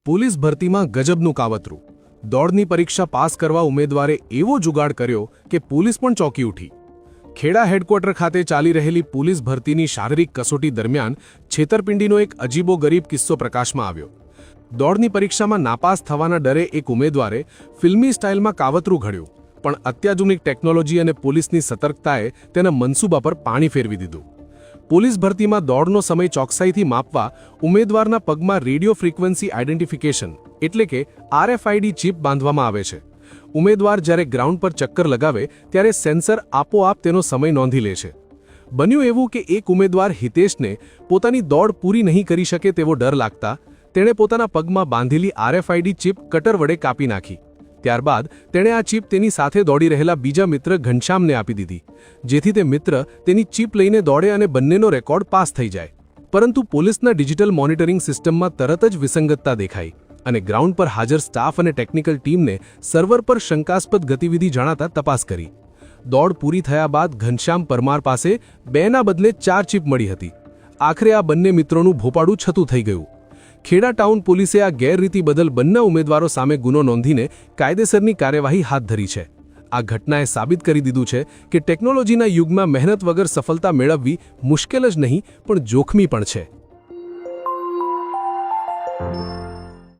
Police ભરતીમાં ગજબનું કાવતરું. દોડની પરીક્ષા પાસ કરવા ઉમેદવારે એવો જુગાડ કર્યો કે પોલીસ પણ ચોંકી ઉઠી. ખેડા હેડક્વાર્ટર ખાતે ચાલી રહેલી પોલીસ ભરતીની શારીરિક કસોટી દરમિયાન છેતરપિંડીનો એક અજીબોગરીબ કિસ્સો પ્રકાશમાં આવ્યો. દોડની પરીક્ષામાં નાપાસ થવાના ડરે એક ઉમેદવારે ફિલ્મી સ્ટાઇલમાં કાવતરું ઘડ્યું, પણ અત્યાધુનિક ટેકનોલોજી અને પોલીસની સતર્કતાએ તેના મનસૂબા પર પાણી ફેરવી દીધું. પોલીસ ભરતીમાં દોડનો સમય ચોકસાઈથી માપવા ઉમેદવારના પગમાં રેડિયો ફ્રીક્વન્સી આઇડેન્ટિફિકેશન એટલે કે RFID ચિપ બાંધવામાં આવે છે. ઉમેદવાર જ્યારે ગ્રાઉન્ડ પર ચક્કર લગાવે ત્યારે સેન્સર આપોઆપ તેનો સમય નોંધી લે છે. બન્યું એવું કે એક ઉમેદવાર હિતેશને પોતાની દોડ પૂરી નહીં કરી શકે તેવો ડર લાગતા તેણે પોતાના પગમાં બાંધેલી RFID ચિપ કટર વડે કાપી નાખી. ત્યારબાદ તેણે આ ચિપ તેની સાથે દોડી રહેલા બીજા મિત્ર ઘનશ્યામને આપી દીધી, જેથી તે મિત્ર તેની ચિપ લઈને દોડે અને બંનેનો રેકોર્ડ પાસ થઈ જાય. પરંતુ પોલીસના ડિજિટલ મોનિટરિંગ સિસ્ટમમાં તરત જ વિસંગતતા દેખાઈ અને ગ્રાઉન્ડ પર હાજર સ્ટાફ અને ટેકનિકલ ટીમને સર્વર પર શંકાસ્પદ ગતિવિધિ જણાતા તપાસ કરી. દોડ પૂરી થયા બાદ ઘનશ્યામ પરમાર પાસે 2ના બદલે 4 ચિપ મળી હતી. આખરે આ બંને મિત્રોનું ભોપાડું છતું થઈ ગયું. ખેડા ટાઉન પોલીસે આ ગેરરીતિ બદલ બંને ઉમેદવારો સામે ગુનો નોંધીને કાયદેસરની કાર્યવાહી હાથ ધરી છે. આ ઘટનાએ સાબિત કરી દીધું છે કે ટેકનોલોજીના યુગમાં મહેનત વગર સફળતા મેળવવી મુશ્કેલ જ નહીં પણ જોખમી પણ છે.